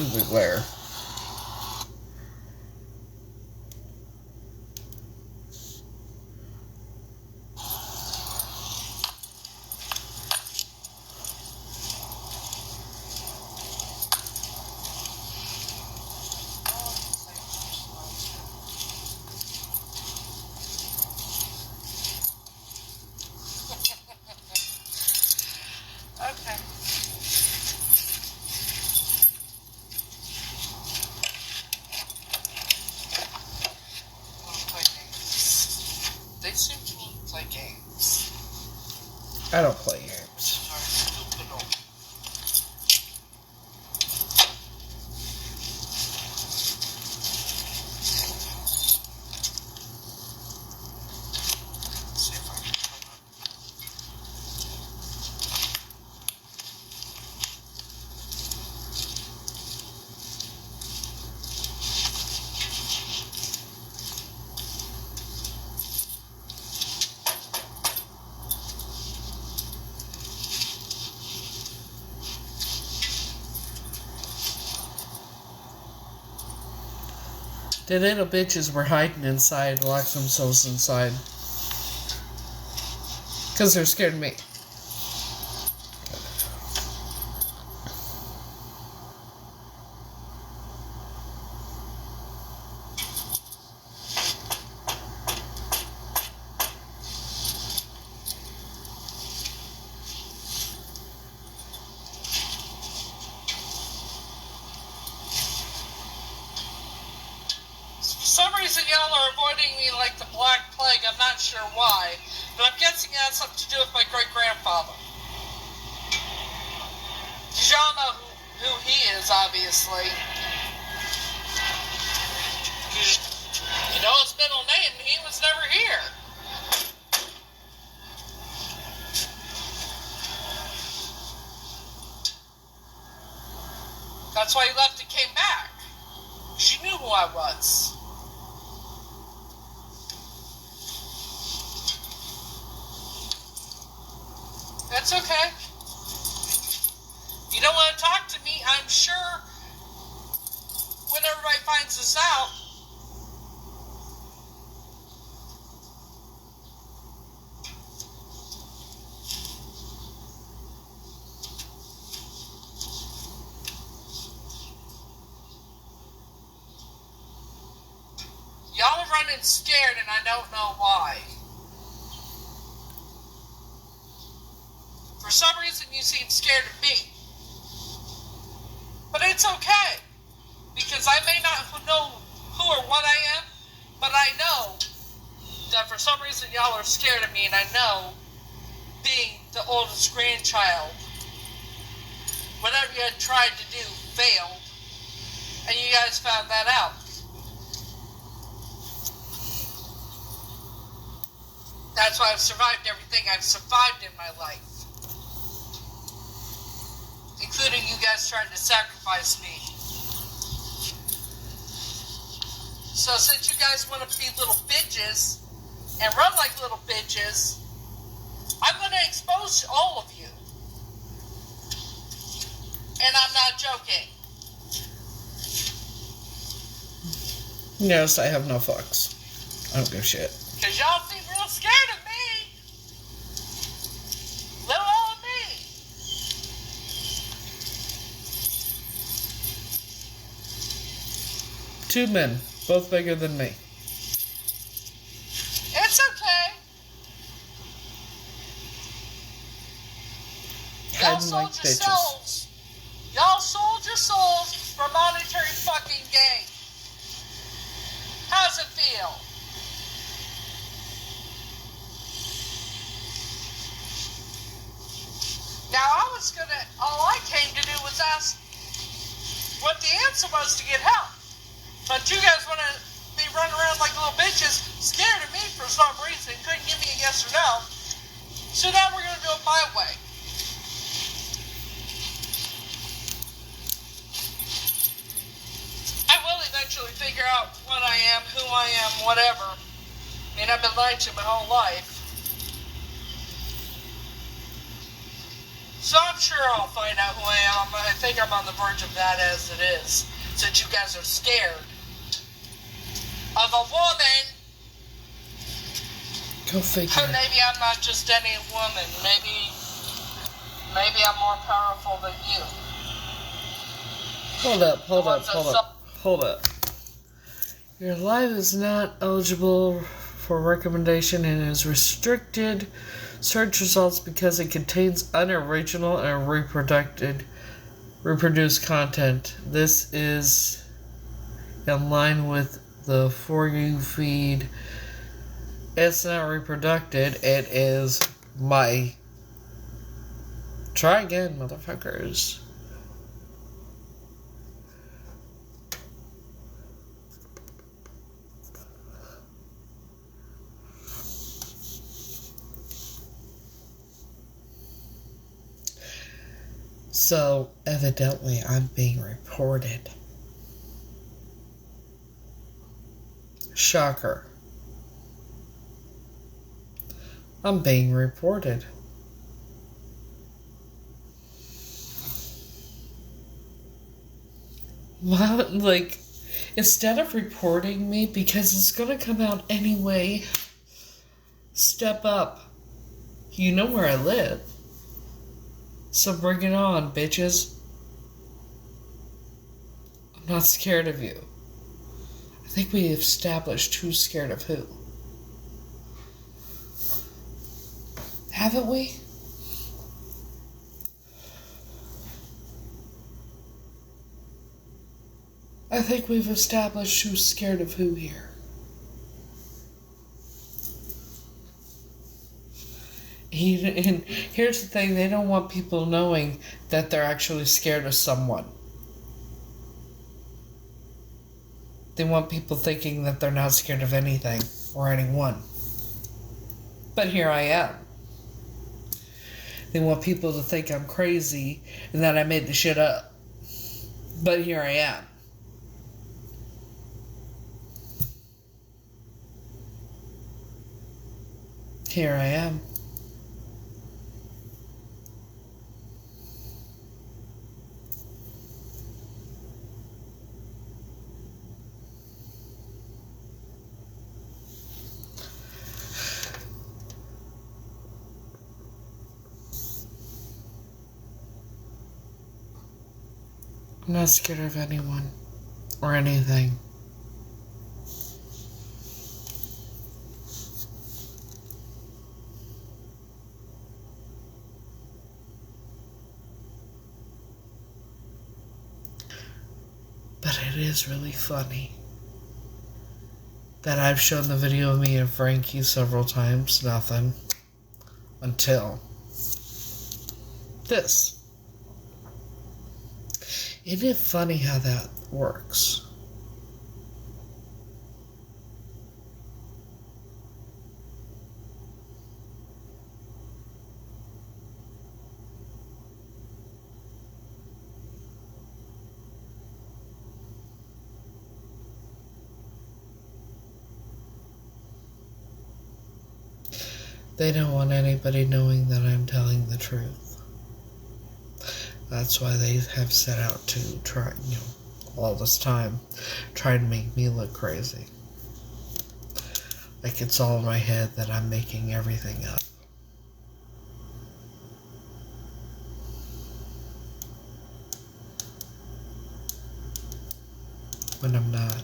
the glare. Okay. Play games. They seem to play games. I don't play games. The little bitches were hiding inside, locked themselves inside. Because they're scared of me. For some reason, y'all are avoiding me like the Black Plague. I'm not sure why, but I'm guessing it has something to do with my great-grandfather. Because y'all know who he is, obviously. You know his middle name, he was never here. That's why he left and came back. She knew who I was. That's okay. You don't want to talk to me, I'm sure when everybody finds this out, y'all are running scared and I don't know why. For some reason you seem scared of me. But it's okay. Because I may not know who or what I am, but I know that for some reason y'all are scared of me, and I know being the oldest grandchild, whatever you had tried to do failed, and you guys found that out. That's why I've survived everything I've survived in my life. Including you guys trying to sacrifice me. So since you guys want to be little bitches and run like little bitches, I'm going to expose all of you. And I'm not joking. Yes, I have no fucks. I don't give a shit. Because y'all seem real scared of me. Little old me. Two men, both bigger than me. It's okay. Y'all Hiding sold like your bitches. souls. Y'all sold your souls for monetary fucking gain. How's it feel? Now all I came to do was ask what the answer was to get help. But you guys want to be running around like little bitches, scared of me for some reason, couldn't give me a yes or no. So now we're going to do it my way. I will eventually figure out what I am, who I am, whatever. I mean, I've been lied to my whole life. So I'm sure I'll find out who I am. I think I'm on the verge of that as it is, since you guys are scared of a woman. Go figure. Maybe I'm not just any woman. Maybe I'm more powerful than you. Hold up. Your live is not eligible for recommendation and is restricted search results because it contains unoriginal and reproduced content. This is in line with the For You feed. It's not reproduced. It is my... Try again, motherfuckers. So, evidently, I'm being reported. Shocker. I'm being reported. Well, like, instead of reporting me, because it's gonna come out anyway, step up. You know where I live. So bring it on, bitches. I'm not scared of you. I think we established who's scared of who. Haven't we? I think we've established who's scared of who here. And here's the thing, they don't want people knowing that they're actually scared of someone. They want people thinking that they're not scared of anything or anyone. But here I am. They want people to think I'm crazy and that I made the shit up. But here I am. Here I am. I'm not scared of anyone or anything. But it is really funny that I've shown the video of me and Frankie several times, nothing, until this. Isn't it funny how that works? They don't want anybody knowing that I'm telling the truth. That's why they have set out to try, all this time, try to make me look crazy. Like it's all in my head that I'm making everything up. When I'm not.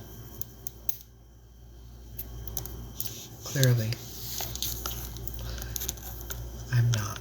Clearly, I'm not.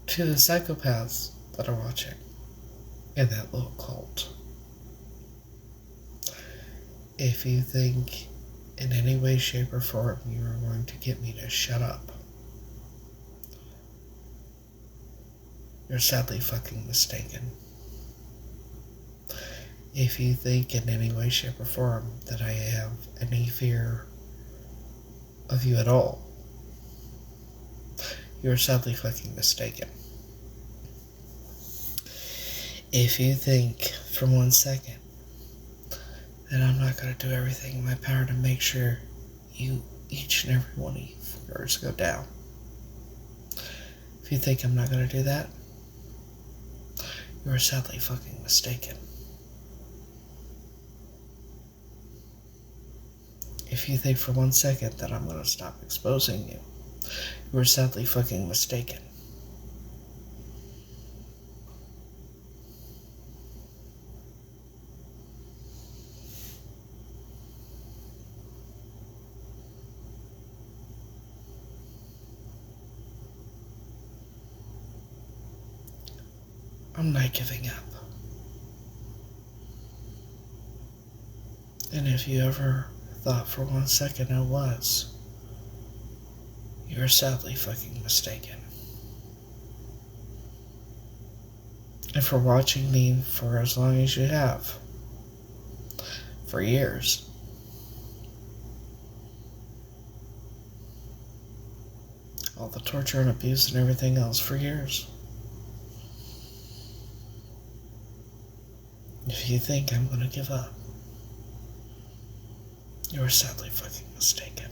to the psychopaths that are watching in that little cult. If you think in any way, shape, or form you are going to get me to shut up, you're sadly fucking mistaken. If you think in any way, shape, or form that I have any fear of you at all, you're sadly fucking mistaken. If you think for 1 second that I'm not going to do everything in my power to make sure each and every one of you fuckers go down, if you think I'm not going to do that, you're sadly fucking mistaken. If you think for 1 second that I'm going to stop exposing you, you're sadly fucking mistaken. I'm not giving up. And if you ever thought for 1 second I was, you're sadly fucking mistaken. And for watching me for as long as you have, for years, all the torture and abuse and everything else for years. If you think I'm going to give up, you're sadly fucking mistaken.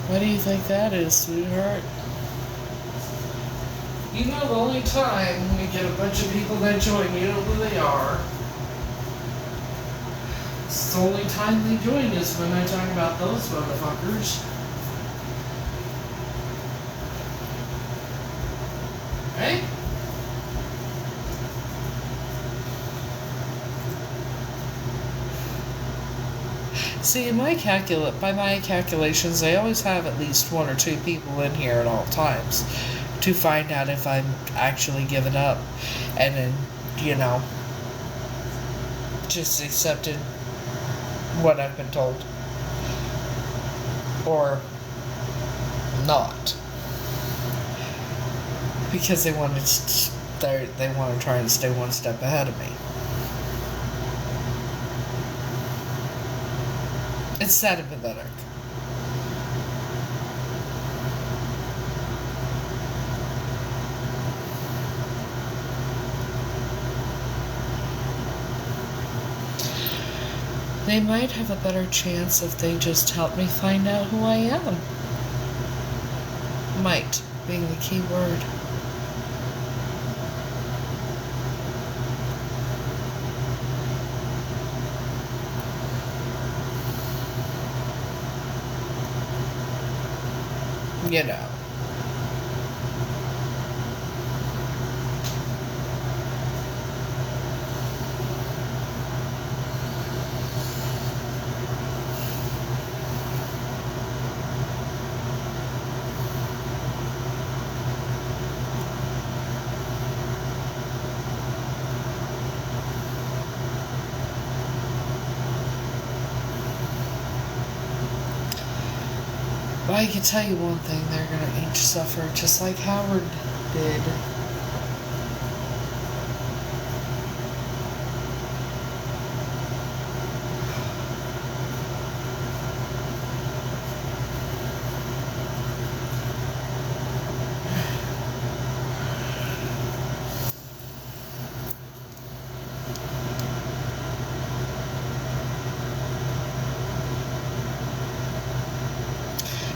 What do you think that is, sweetheart? You know the only time we get a bunch of people that join, you know who they are. It's the only time they join is when I talk about those motherfuckers. Right? See, by my calculations, I always have at least 1 or 2 people in here at all times to find out if I'm actually giving up and then, just accepted what I've been told. Or not. Because they want to try and stay 1 step ahead of me. It's sad and pathetic. They might have a better chance if they just help me find out who I am. Might being the key word. You know. But I can tell you one thing, they're going to each suffer just like Howard did.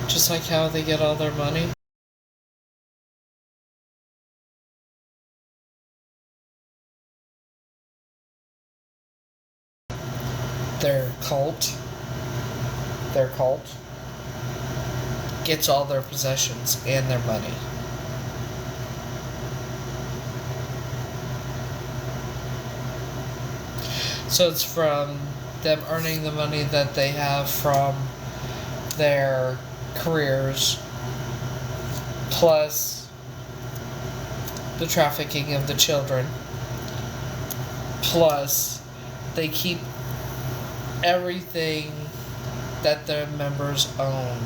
Just Just like how they get all their money. Their cult gets all their possessions and their money. So it's from them earning the money that they have from their careers, plus the trafficking of the children, plus they keep everything that their members own.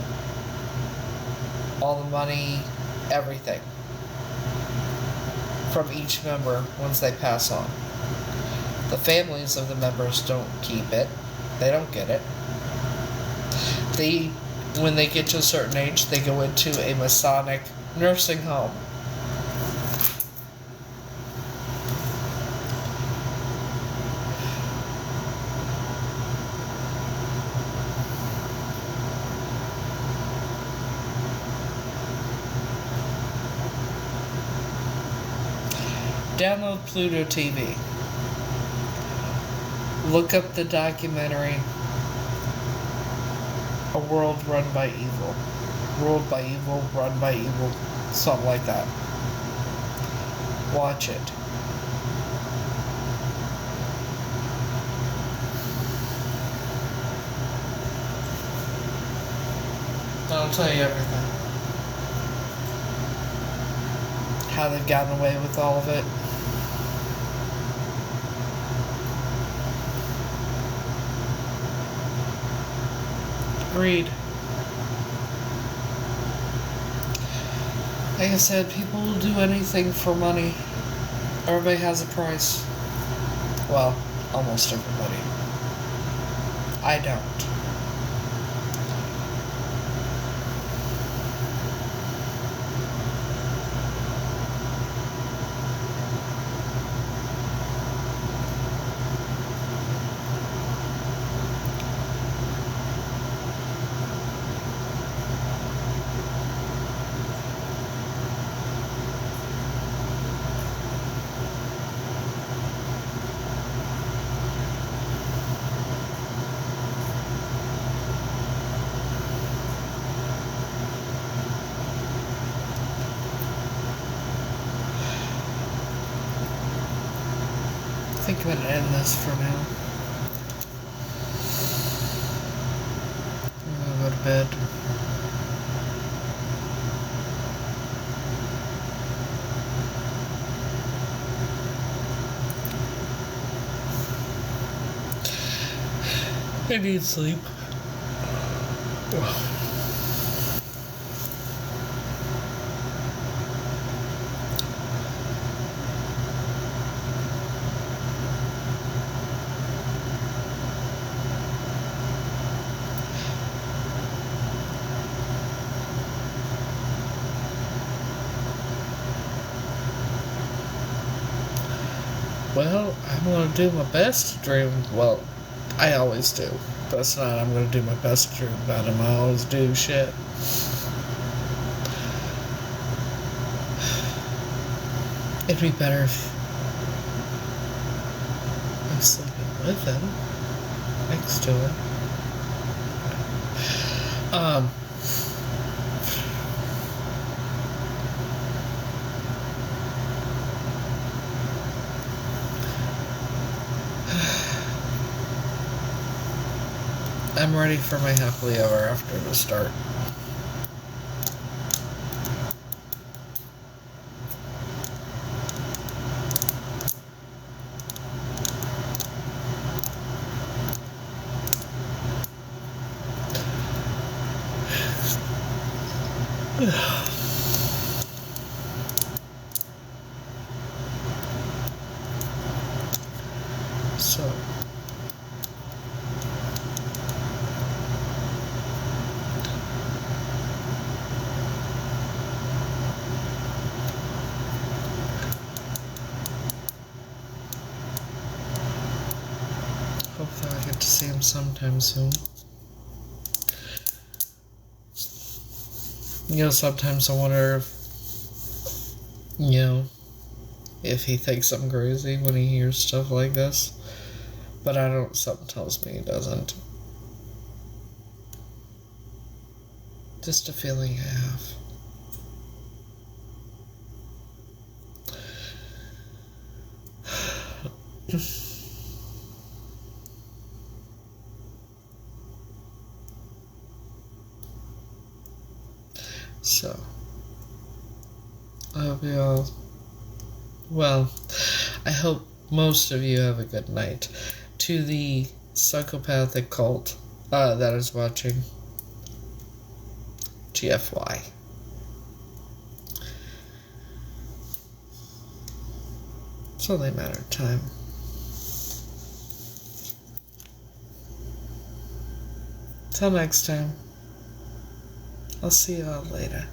All the money, everything. From each member once they pass on. The families of the members don't keep it. They don't get it. When they get to a certain age, they go into a Masonic nursing home. Download Pluto TV. Look up the documentary A World Run by Evil. Ruled by Evil, Run by Evil, something like that. Watch it. That'll tell you everything. How they've gotten away with all of it. Greed. Like I said, people will do anything for money. Everybody has a price. Well, almost everybody. I don't. I think I'm going to end this for now. I'm going to go to bed. I need sleep. Well, I'm going to do my best to dream. Well, I always do. That's not I'm going to do my best to dream about him. I always do shit. It'd be better if I was sleeping with him. Next to him. I'm ready for my happily ever after to start. So hopefully I get to see him sometime soon. Sometimes I wonder if he thinks I'm crazy when he hears stuff like this. But I don't, something tells me he doesn't. Just a feeling I have. So, I hope you all, well, I hope most of you have a good night. To the psychopathic cult that is watching, GFY. It's only a matter of time. Till next time. I'll see you all later.